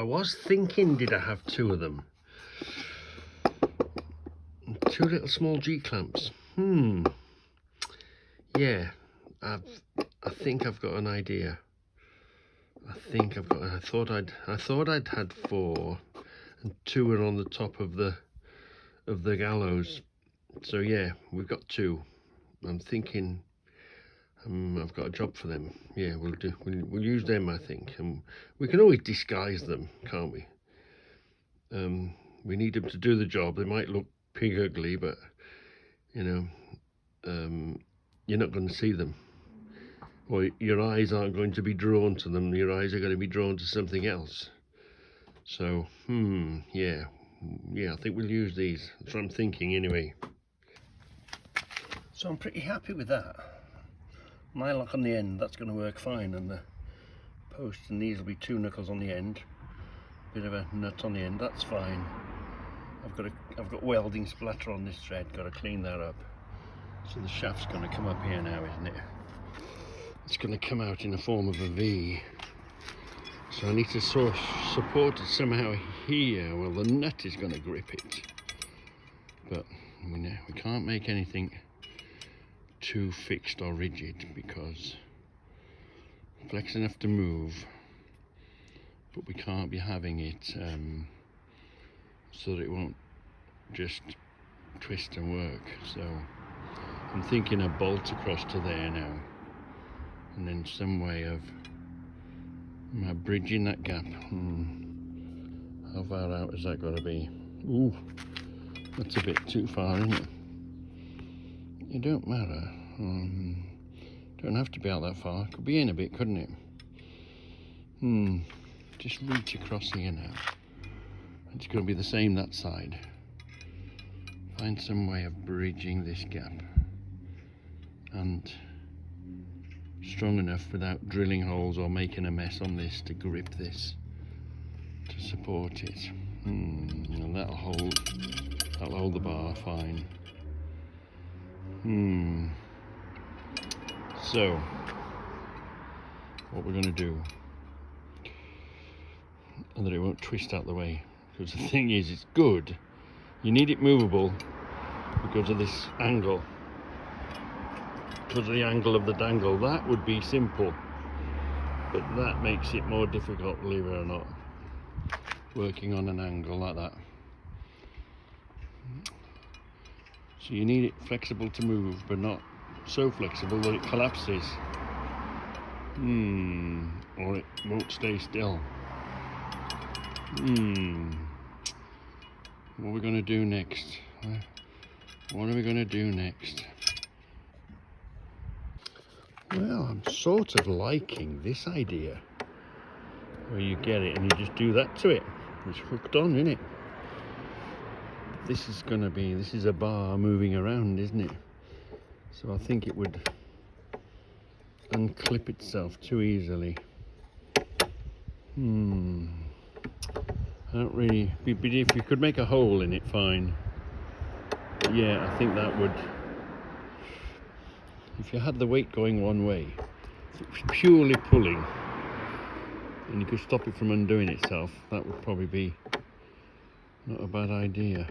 was thinking, did I have two of them? Two little small G-clamps. Yeah, I think I've got an idea. I thought I'd had four, and two are on the top of the gallows. So yeah, we've got two. I'm thinking I've got a job for them. Yeah, we'll use them, I think, and we can always disguise them, can't we? We need them to do the job. They might look pig ugly, but you know, you're not going to see them, or your eyes aren't going to be drawn to them. Your eyes are going to be drawn to something else. So yeah, I think we'll use these. That's what I'm thinking anyway. So I'm pretty happy with that. Nylock on the end, that's going to work fine, and the post and these will be two knuckles on the end, bit of a nut on the end. That's fine. I've got welding splatter on this thread. Got to clean that up. So the shaft's going to come up here now, isn't it? It's going to come out in the form of a V. So I need to support it somehow here. Well, the nut is going to grip it, but we can't make anything too fixed or rigid, because flex enough to move, but we can't be having it so that it won't just twist and work. So I'm thinking a bolt across to there now, and then some way of bridging that gap. How far out has that got to be? Ooh, that's a bit too far, isn't it? It don't matter. Don't have to be out that far. Could be in a bit, couldn't it? Just reach across here now. It's going to be the same that side. Find some way of bridging this gap, and strong enough without drilling holes or making a mess on this to grip this, to support it. And that'll hold the bar fine. So what we're going to do, and that it won't twist out the way, because the thing is, it's good, you need it movable because of this angle, because of the angle of the dangle. That would be simple, but that makes it more difficult, believe it or not, working on an angle like that. So you need it flexible to move, but not so flexible that it collapses, or it won't stay still. What are we going to do next? What are we going to do next? Well, I'm sort of liking this idea, where you get it and you just do that to it. It's hooked on, isn't it? This is a bar moving around, isn't it? So I think it would unclip itself too easily. I don't really, but if you could make a hole in it, fine. But yeah, I think that would, if you had the weight going one way, if it was purely pulling, and you could stop it from undoing itself, that would probably be not a bad idea.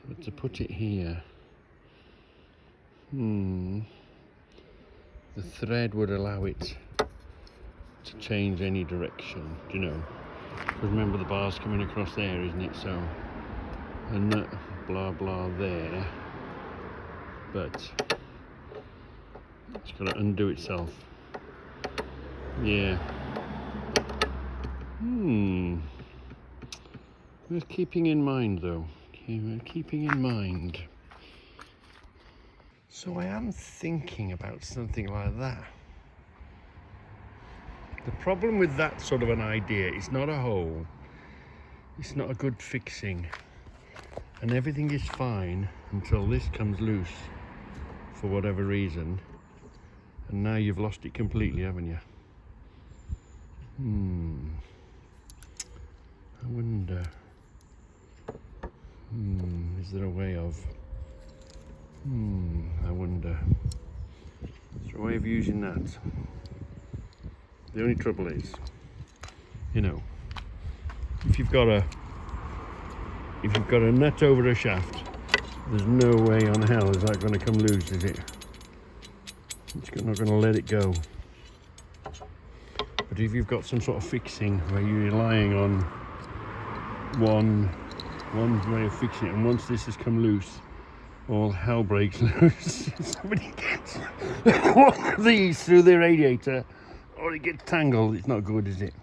But to put it here, the thread would allow it to change any direction, you know, because remember the bar's coming across there, isn't it? So a nut, blah blah there, but it's got to undo itself. Yeah. Worth keeping in mind though. Keeping in mind. So I am thinking about something like that. The problem with that sort of an idea, it's not a hole, it's not a good fixing, and everything is fine until this comes loose for whatever reason, and now you've lost it completely, haven't you? I wonder, is there a way of, I wonder, is there a way of using that? The only trouble is, you know, if you've got a nut over a shaft, there's no way on hell is that going to come loose, is it? It's not going to let it go. But if you've got some sort of fixing where you're relying on one way of fixing it, and once this has come loose, all hell breaks loose. Somebody gets one of these through the radiator, or it gets tangled. It's not good, is it?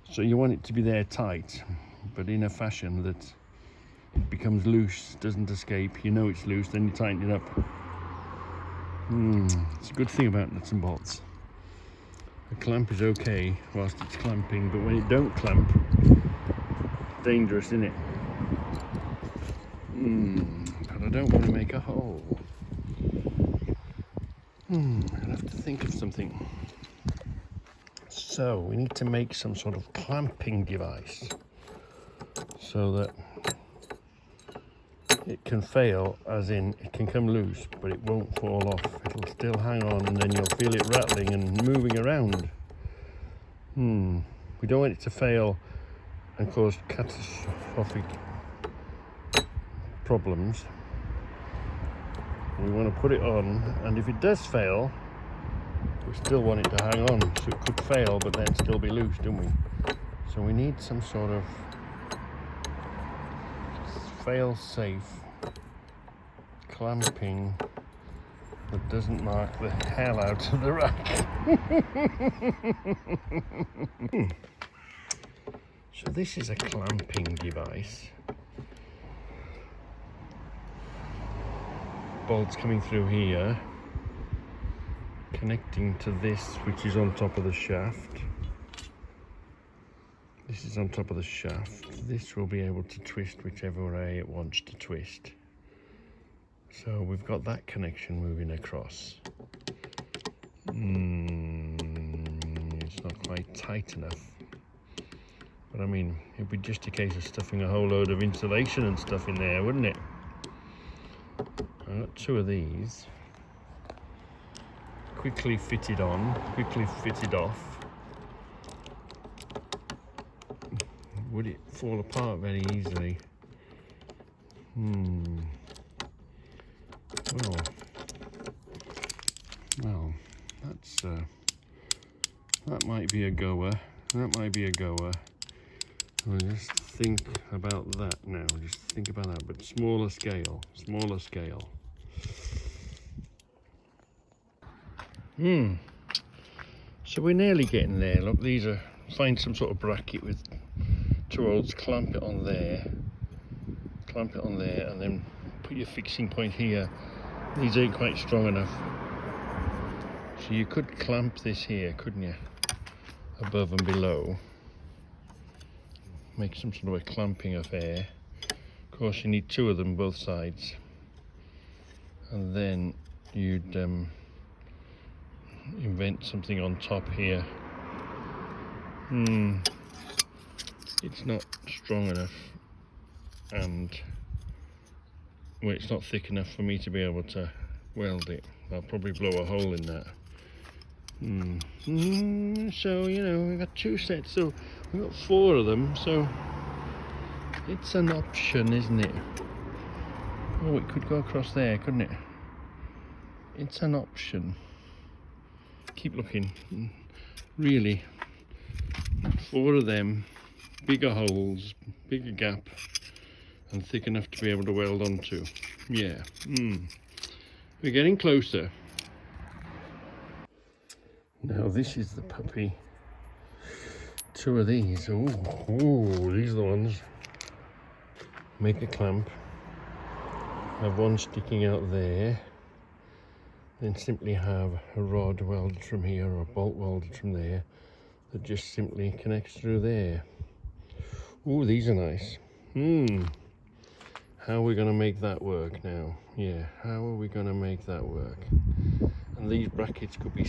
So you want it to be there tight, but in a fashion that it becomes loose, doesn't escape. You know it's loose, then you tighten it up. It's a good thing about nuts and bolts. The clamp is okay whilst it's clamping, but when it don't clamp, it's dangerous, isn't it? But I don't want to make a hole. I'll have to think of something. So we need to make some sort of clamping device so that it can fail, as in it can come loose, but it won't fall off. It'll still hang on, and then you'll feel it rattling and moving around. We don't want it to fail and cause catastrophic problems. We want to put it on, and if it does fail, we still want it to hang on, so it could fail but then still be loose, don't we? So we need some sort of fail-safe clamping that doesn't mark the hell out of the rack. So this is a clamping device. Bolts coming through here, connecting to this, which is on top of the shaft. This is on top of the shaft. This will be able to twist whichever way it wants to twist. So we've got that connection moving across. It's not quite tight enough. But I mean, it'd be just a case of stuffing a whole load of insulation and stuff in there, wouldn't it? I've got two of these. Quickly fitted on, quickly fitted off. Would it fall apart very easily? Well, that's that might be a goer. That might be a goer. I'll just think about that now. Just think about that, but smaller scale. Smaller scale. So we're nearly getting there. Look, these are, find some sort of bracket with two holes, clamp it on there, and then put your fixing point here. These ain't quite strong enough, so you could clamp this here, couldn't you, above and below, make some sort of a clamping affair. Of course you need two of them both sides, and then you'd invent something on top here. It's not strong enough, and well, it's not thick enough for me to be able to weld it. I'll probably blow a hole in that. So, you know, we've got two sets, so we've got four of them, so it's an option, isn't it? Oh, it could go across there, couldn't it? It's an option. Keep looking. Really, four of them, bigger holes, bigger gap, and thick enough to be able to weld onto. Yeah. We're getting closer. Now this is the puppy. Two of these. Ooh, these are the ones. Make a clamp. Have one sticking out there. Then simply have a rod welded from here, or a bolt welded from there, that just simply connects through there. Ooh, these are nice. How are we going to make that work now? Yeah, how are we going to make that work? And these brackets could be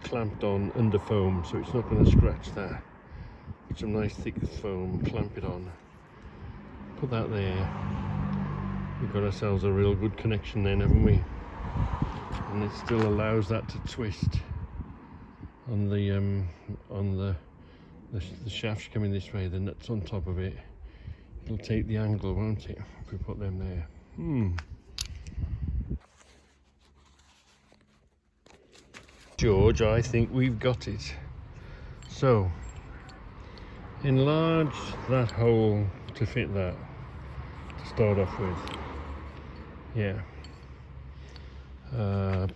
clamped on under foam, so it's not going to scratch that. Put some nice thick foam, clamp it on, put that there. We've got ourselves a real good connection then, haven't we? And it still allows that to twist on the the shaft's coming this way, the nuts on top of it. It'll take the angle, won't it, if we put them there. George, I think we've got it. So, enlarge that hole to fit that, to start off with. Yeah.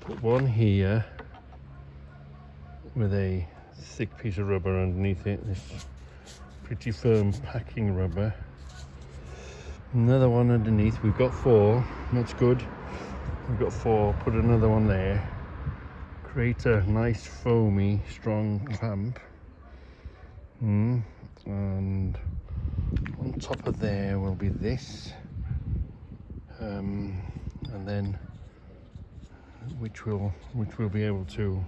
Put one here with a thick piece of rubber underneath it, this pretty firm packing rubber. Another one underneath. We've got 4, that's good. We've got 4, put another one there. Create a nice foamy strong clamp. And on top of there will be this, and then which will be able to,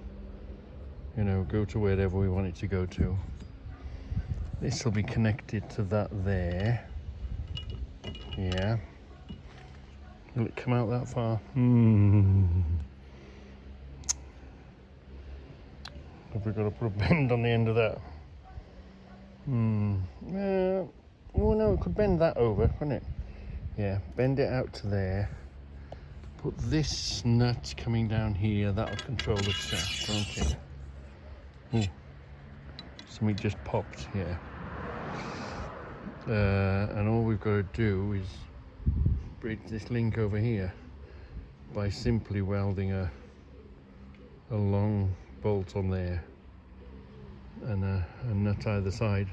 you know, go to wherever we want it to go to. This will be connected to that there. Yeah. Will it come out that far? Have we got to put a bend on the end of that? Oh no, it could bend that over, couldn't it? Yeah, bend it out to there. Put this nut coming down here, that'll control the shaft, won't it? Something just popped here. And all we've got to do is bridge this link over here by simply welding a long bolt on there and a nut either side.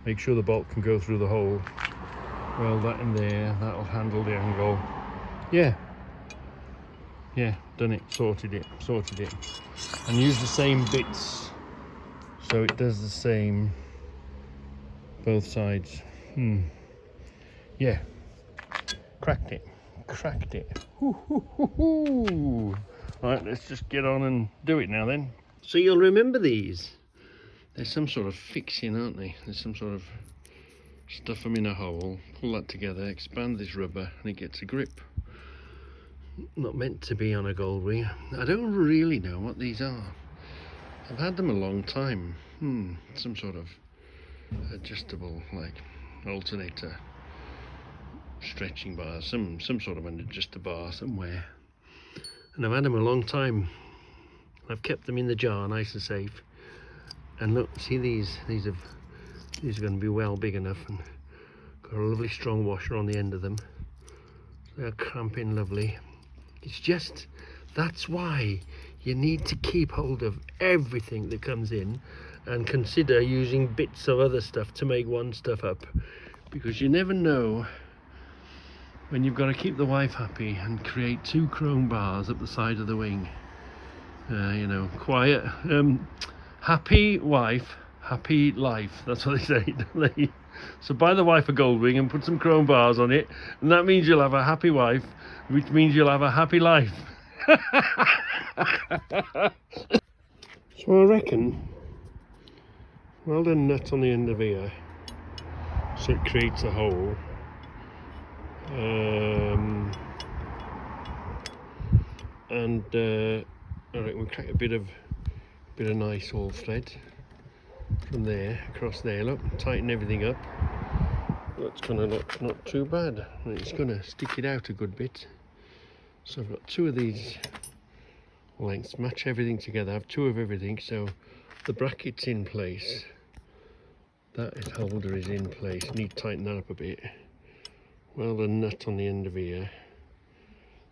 Make sure the bolt can go through the hole. Weld that in there, that'll handle the angle. Yeah, done it, sorted it. And use the same bits so it does the same both sides. Yeah, cracked it. Right, let's just get on and do it now then. So you'll remember these. There's some sort of fixing, aren't they? There's some sort of stuff them in a hole, pull that together, expand this rubber, and it gets a grip. Not meant to be on a gold ring. I don't really know what these are. I've had them a long time. Some sort of adjustable, like alternator, stretching bar, some sort of an adjuster bar somewhere. And I've had them a long time. I've kept them in the jar, nice and safe. And look, see these are going to be well big enough, and got a lovely strong washer on the end of them. They're cramping lovely. It's just, that's why you need to keep hold of everything that comes in and consider using bits of other stuff to make one stuff up, because you never know when you've got to keep the wife happy and create 2 chrome bars up the side of the wing. You know, quiet, happy wife, happy life. That's what they say, don't they? So buy the wife a gold ring and put some chrome bars on it, and that means you'll have a happy wife, which means you'll have a happy life. So I reckon weld a nut on the end of here so it creates a hole. I reckon we'll crack a bit of nice all thread from there across there. Look, tighten everything up. That's gonna look not too bad. It's gonna stick it out a good bit. So I've got 2 of these lengths, match everything together. I have 2 of everything, so the bracket's in place. That holder is in place. Need to tighten that up a bit. Weld a nut on the end of here,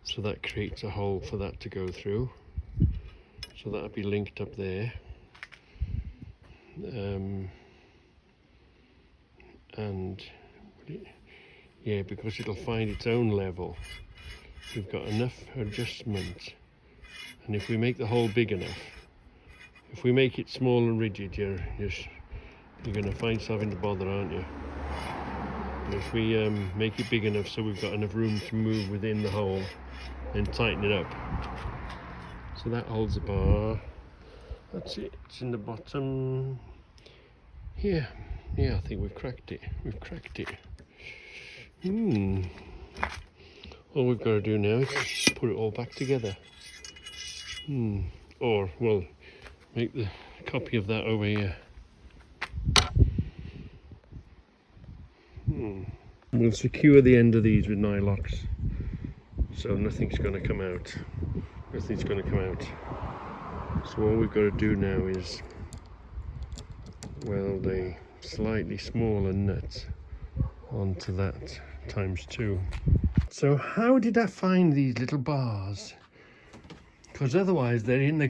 so that creates a hole for that to go through. So that'll be linked up there. And yeah, because it'll find its own level, we've got enough adjustment. And if we make the hole big enough, if we make it small and rigid, you're going to find yourself in the bother, aren't you? And if we make it big enough so we've got enough room to move within the hole, then tighten it up. So that holds the bar. That's it. It's in the bottom. Yeah, I think we've cracked it. All we've got to do now is put it all back together. Or we'll make the copy of that over here. on. We'll secure the end of these with nylocks, so nothing's going to come out. Nothing's going to come out. So all we've got to do now is weld a slightly smaller nut onto that ×2. So how did I find these little bars? Because otherwise they're in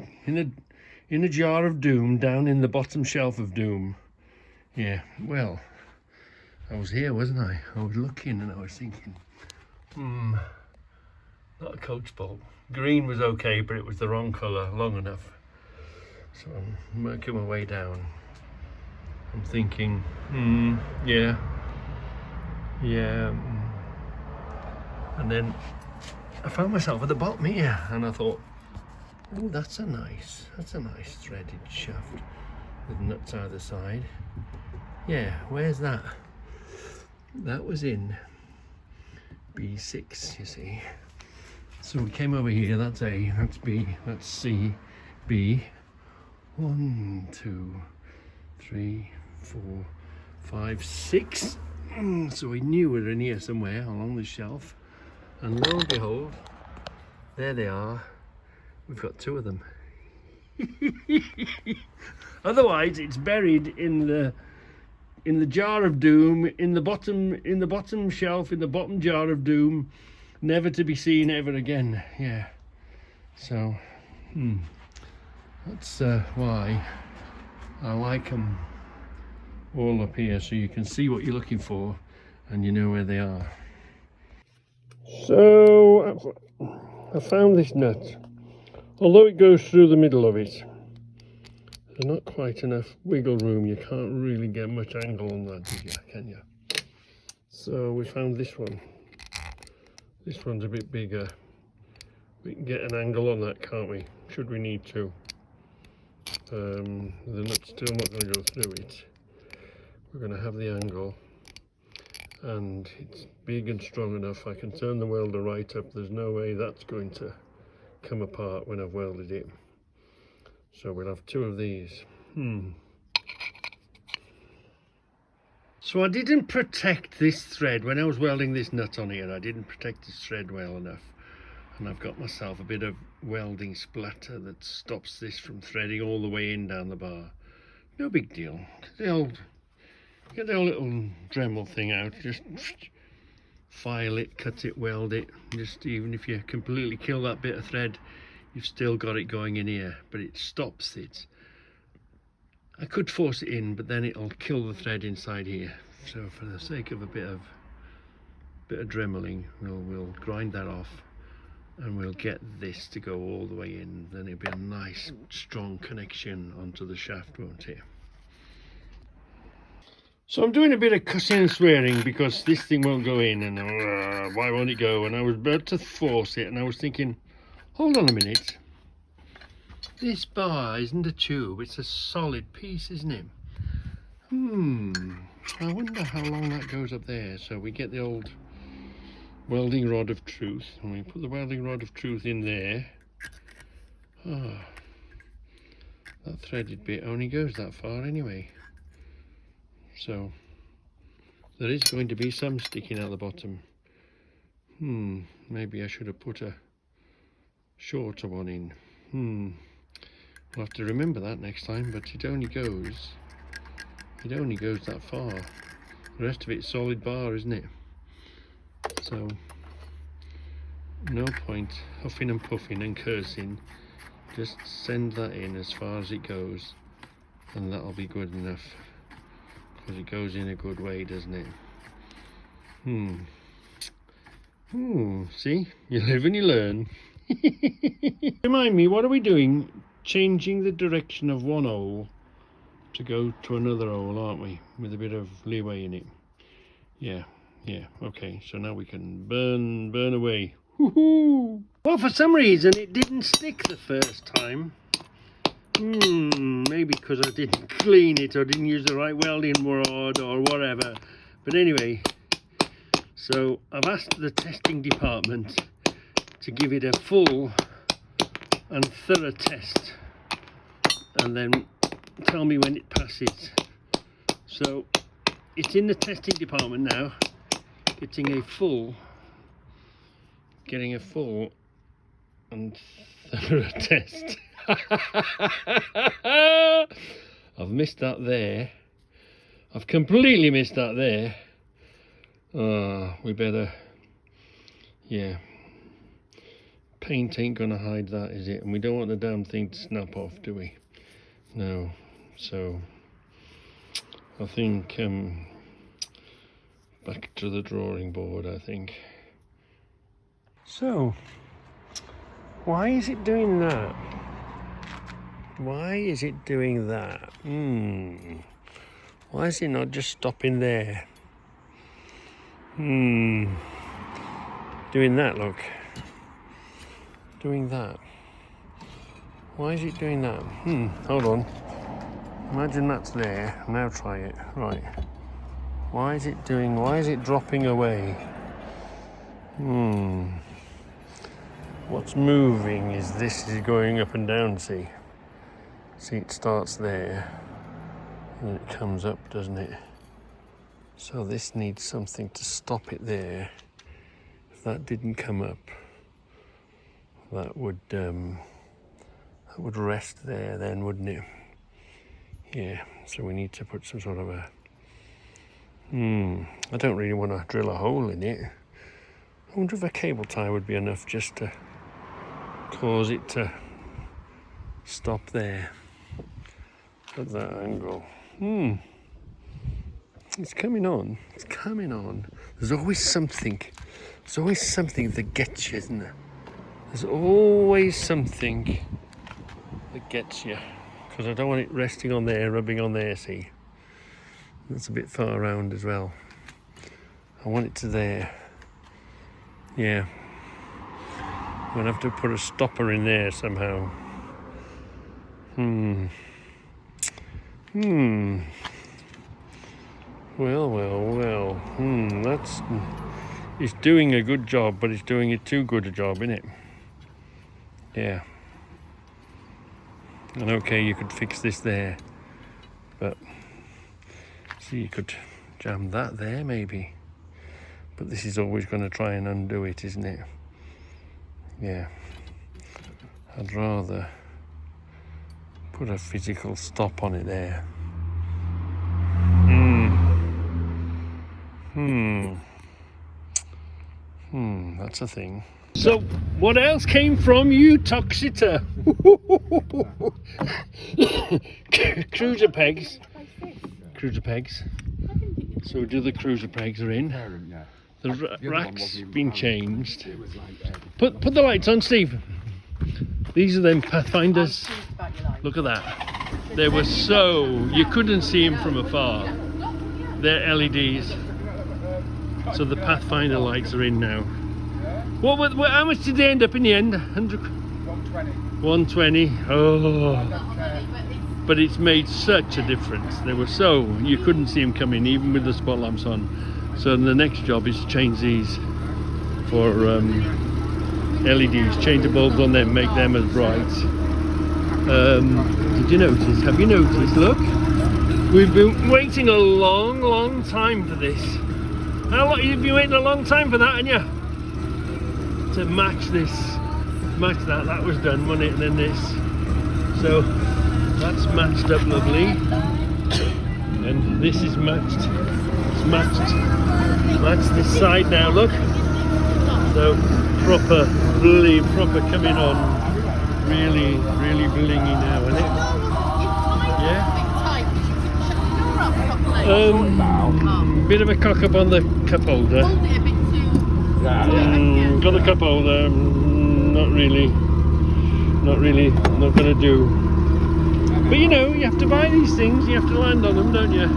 a jar of doom down in the bottom shelf of doom. Yeah, well, I was here, wasn't I? I was looking and I was thinking, not a coach bolt. Green was okay, but it was the wrong colour, long enough. So I'm working my way down. I'm thinking, yeah. And then I found myself at the bottom here, and I thought, oh, that's a nice threaded shaft with nuts either side. Yeah, where's that? That was in B6, you see. So we came over here, that's A, that's B, that's C, B. 1, 2, 3, 4, 5, 6. So we knew we were in here somewhere along the shelf. And lo and behold, there they are. We've got 2 of them. Otherwise, it's buried in the jar of doom, in the bottom shelf, in the bottom jar of doom, never to be seen ever again. Yeah. So, that's why I like them all up here, so you can see what you're looking for and you know where they are. So I found this nut. Although it goes through the middle of it, there's not quite enough wiggle room. You can't really get much angle on that, can you? So we found this one. This one's a bit bigger. We can get an angle on that, can't we? Should we need to. The nut's still not going to go through it. We're going to have the angle, and it's big and strong enough. I can turn the welder right up. There's no way that's going to come apart when I've welded it. So we'll have 2 of these. So I didn't protect this thread when I was welding this nut on here. I didn't protect this thread well enough, and I've got myself a bit of welding splatter that stops this from threading all the way in down the bar. No big deal. Get the old little Dremel thing out, just file it, cut it, weld it. Just even if you completely kill that bit of thread, you've still got it going in here, but it stops it. I could force it in, but then it'll kill the thread inside here. So for the sake of a bit of dremeling, we'll grind that off, and we'll get this to go all the way in. Then it'll be a nice strong connection onto the shaft, won't it? So I'm doing a bit of cussing and swearing because this thing won't go in, and why won't it go? And I was about to force it, and I was thinking, hold on a minute. This bar isn't a tube, it's a solid piece, isn't it? I wonder how long that goes up there. So we get the old welding rod of truth, and we put the welding rod of truth in there. That threaded bit only goes that far anyway. So there is going to be some sticking out the bottom. Maybe I should have put a shorter one in. I'll have to remember that next time, but it only goes that far. The rest of it's solid bar, isn't it? So no point huffing and puffing and cursing. Just send that in as far as it goes, and that'll be good enough. Because it goes in a good way, doesn't it? See? You live and you learn. Remind me, what are we doing? Changing the direction of one hole to go to another hole, aren't we? With a bit of leeway in it. Yeah, okay. So now we can burn away. Woohoo! Well, for some reason it didn't stick the first time. Maybe because I didn't clean it or didn't use the right welding rod or whatever. But anyway, so I've asked the testing department to give it a full and thorough test and then tell me when it passes. So it's in the testing department now, getting a full and thorough test. I've missed that there. I've completely missed that there. We better, yeah. Paint ain't gonna hide that, is it? And we don't want the damn thing to snap off, do we? No. So I think back to the drawing board, I think. So why is it doing that? Why is it doing that? Why is it not just stopping there? Doing that, look. Doing that. Why is it doing that? Hold on. Imagine that's there. Now try it. Right. Why is it dropping away? What's moving is this is going up and down, see? See, it starts there and then it comes up, doesn't it? So this needs something to stop it there. If that didn't come up, that would rest there then, wouldn't it? Yeah, so we need to put some sort of a... I don't really want to drill a hole in it. I wonder if a cable tie would be enough just to cause it to stop there at that angle. It's coming on. It's coming on. There's always something that gets you, isn't there? There's always something that gets you. Because I don't want it resting on there, rubbing on there, see? That's a bit far around as well. I want it to there. Yeah. I'm going to have to put a stopper in there somehow. Well. That's... It's doing a good job, but it's doing it too good a job, innit? Yeah. And okay, you could fix this there, but see, you could jam that there maybe. But this is always going to try and undo it, isn't it? Yeah. I'd rather put a physical stop on it there. That's a thing. So, what else came from you, Toxiter? Cruiser pegs. So the cruiser pegs are in. The rack's been changed. Put the lights on, Steve. These are them Pathfinders. Look at that. They were so... You couldn't see them from afar. They're LEDs. So the Pathfinder lights are in now. How much did they end up in the end? 120. Oh, but it's made such a difference. They were so, you couldn't see them coming even with the spot lamps on. So the next job is to change these for LEDs. Change the bulbs on them, make them as bright. Did you notice? Have you noticed? Look, we've been waiting a long time for this. How long you've been waiting a long time for that, haven't you? To match that. That was done, wasn't it? And then this. So that's matched up lovely. And this is matched. It's matched this side now, look. So proper coming on. Really blingy now, isn't it? Yeah. Bit of a cock up on the cup holder. Got the cup holder, not gonna do. But you know, you have to buy these things, you have to land on them, don't you?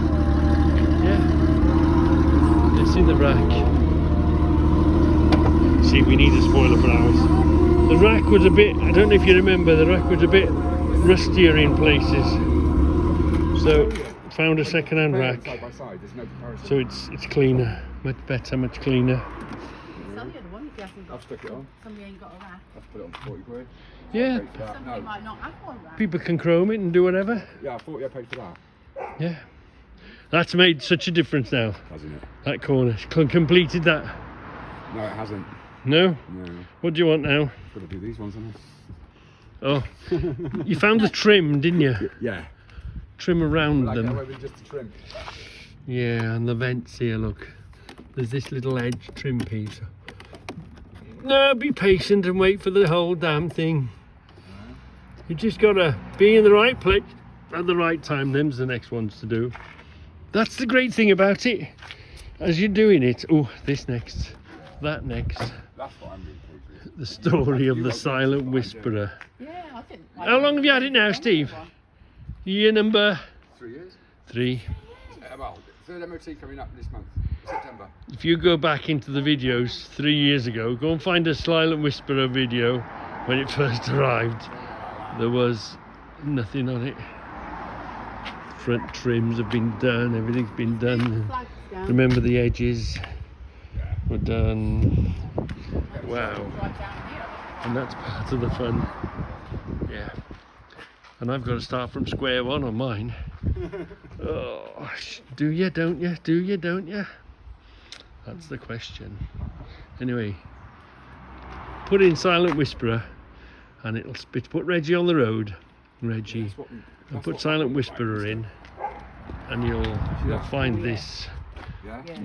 Yeah. Let's see the rack. See, we need a spoiler for ours. The rack was a bit, I don't know if you remember, the rack was a bit rustier in places. So, found a second-hand rack. So it's cleaner, much better, much cleaner. I've stuck it on. Somebody ain't got a rack. I've put it on for 40 quid. Yeah. Somebody might not have one rack. People can chrome it and do whatever. Yeah, I thought you paid for that. Yeah. That's made such a difference now. Hasn't it? That corner. Completed that. No, it hasn't. No? No. What do you want now? Got to do these ones, haven't Oh. You found the trim, didn't you? Yeah. Trim around Like them. maybe just a trim. Yeah, and the vents here, look. There's this little edge trim piece. No, be patient and wait for the whole damn thing. You just gotta be in the right place at the right time. Them's the next ones to do. That's the great thing about it. As you're doing it, oh, this next, that next. That's what I'm doing. The story of the silent whisperer. Yeah, I didn't. How long have you had it now, Steve? Year number 3 years. 3. Well, third MOT coming up this month, September. If you go back into the videos 3 years ago, go and find a silent whisperer video when it first arrived. There was nothing on it. Front trims have been done, everything's been done. Remember the edges were done. Wow. And that's part of the fun. Yeah. And I've got to start from square one on mine. Oh, do you, don't you? Do you, don't you? That's the question. Anyway, put in silent whisperer and it'll spit. Put Reggie on the road, Reggie, and put silent whisperer in, and you'll find this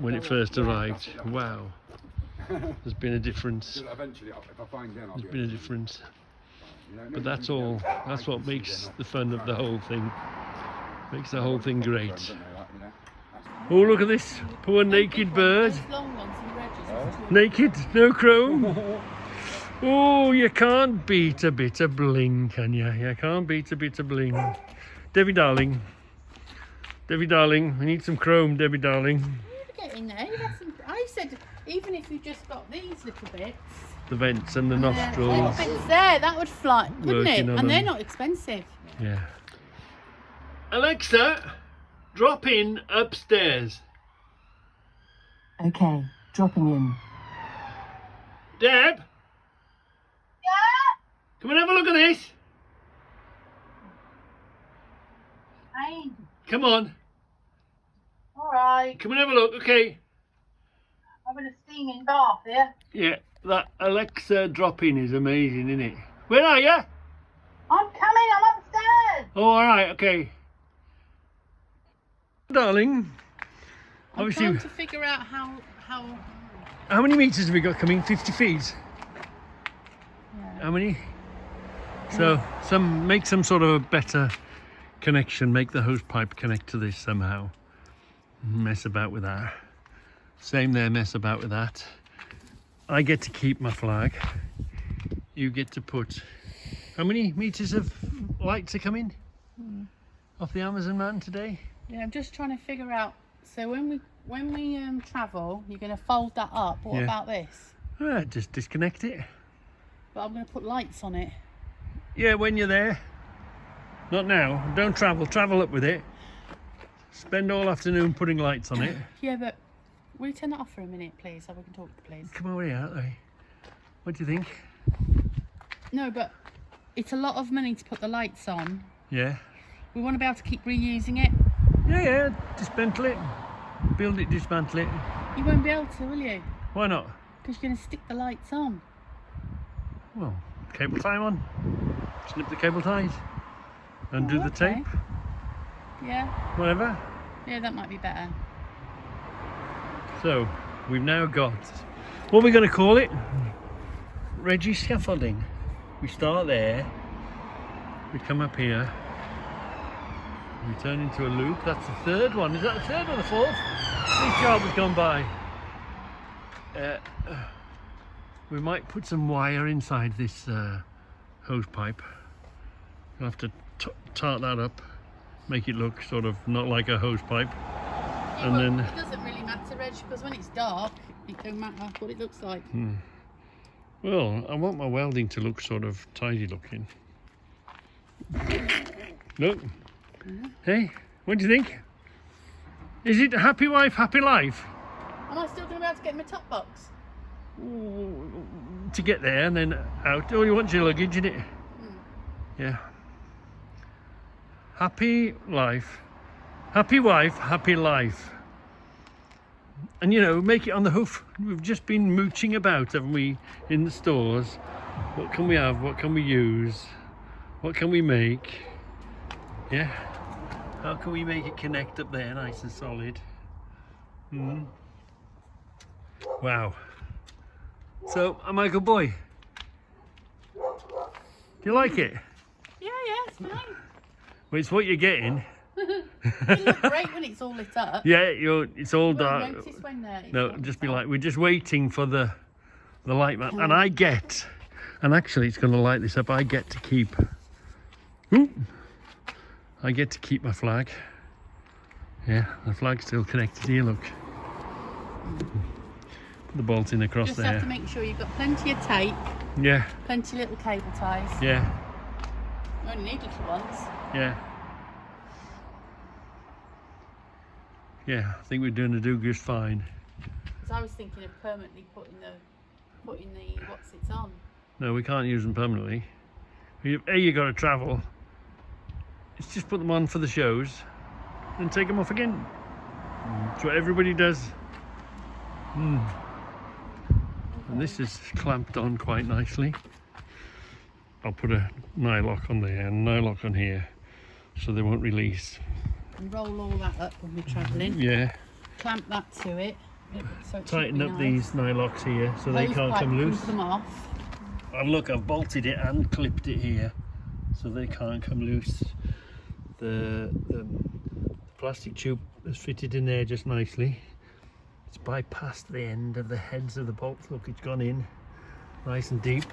when it first arrived. Wow, there's been a difference. Eventually, if I find them, There's been a difference. But that's all. That's what makes the fun of the whole thing. Makes the whole thing great. Oh, look at this poor naked bird. Naked, no chrome. Oh, you can't beat a bit of bling, can you? You can't beat a bit of bling. Debbie darling. Debbie darling, we need some chrome, Debbie darling. You're getting there. I said, even if you just got these little bits. The vents and the Little nostrils. bits there, that would fly, wouldn't it? Working on And they're them. not expensive. Yeah. Alexa, drop in upstairs. Okay, dropping in. Deb? Yeah? Come and have a look at this. Fine. Come on. Alright. Come and have a look, okay. Having a steaming bath here. Yeah, that Alexa drop-in is amazing, isn't it? Where are you? I'm coming, I'm upstairs. Oh, alright, okay. Darling, I'm obviously, trying to figure out how how many metres have we got coming? 50 feet? yeah. How many? So, make some sort of a better connection, make the hose pipe connect to this somehow. Mess about with that. Same there, mess about with that. I get to keep my flag. You get to put... How many metres of lights are coming off the Amazon man today? Yeah, I'm just trying to figure out. So when we travel, you're going to fold that up. What Yeah. about this? Just disconnect it. But I'm going to put lights on it. Yeah, when you're there. Not now. Don't travel. Travel up with it. Spend all afternoon putting lights on it. Yeah, but will you turn that off for a minute, please, so we can talk, please? Come over here, aren't they? What do you think? No, but it's a lot of money to put the lights on. Yeah. We want to be able to keep reusing it. Yeah. Dismantle it. Build it, dismantle it. You won't be able to, will you? Why not? Because you're going to stick the lights on. Well, cable tie on. Snip the cable ties. Undo the okay. tape. Yeah. Whatever. Yeah, that might be better. So, we've now got... What are we going to call it? Reggie scaffolding. We start there. We come up here. We turn into a loop. That's the third one. Is that the third or the fourth? This job has gone by. We might put some wire inside this hose pipe. We'll have to tart that up, make it look sort of not like a hose pipe. Yeah, And well, then... it doesn't really matter, Reg, because when it's dark, it don't matter what it looks like. Well, I want my welding to look sort of tidy looking. Look. Hey, what do you think? Is it a happy wife, happy life? Am I still going to be able to get my top box? To get there and then out. Oh, you want your luggage, isn't it? Yeah. Happy life, Happy wife, happy life. And you know, make it on the hoof. We've just been mooching about, haven't we, in the stores. What can we have? What can we use? What can we make? Yeah. How can we make it connect up there nice and solid? Wow. So, am I a good boy? Do you like it? Yeah, it's fine. Well, it's what you're getting. It looks great when it's all lit up. Yeah, it's all You dark. won't notice when it's No, all just lit be up. like, we're just waiting for the light man. And and actually it's going to light this up. I get to keep my flag. Yeah, the flag's still connected here, look. Put the bolt in across Just there. have to make sure you've got plenty of tape, Yeah, plenty of little cable ties. yeah, You only need little ones. yeah. Yeah, I think we're doing just fine. Because I was thinking of permanently putting the what's it's on. No, we can't use them permanently. You got to travel. It's just put them on for the shows and take them off again. That's what everybody does. And this is clamped on quite nicely. I'll put a nylock on there and a nylock on here so they won't release. And roll all that up when we're travelling. Yeah. Clamp that to it. So it Tighten should up be nice. these nylocks here so they Hose can't pipe come can loose. Come off. And look, I've bolted it and clipped it here so they can't come loose. The plastic tube is fitted in there just nicely. It's bypassed the end of the heads of the bolts. Look, it's gone in nice and deep.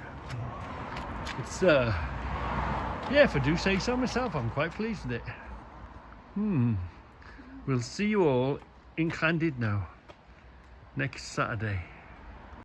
It's yeah, if I do say so myself, I'm quite pleased with it. We'll see you all in Llandudno next Saturday.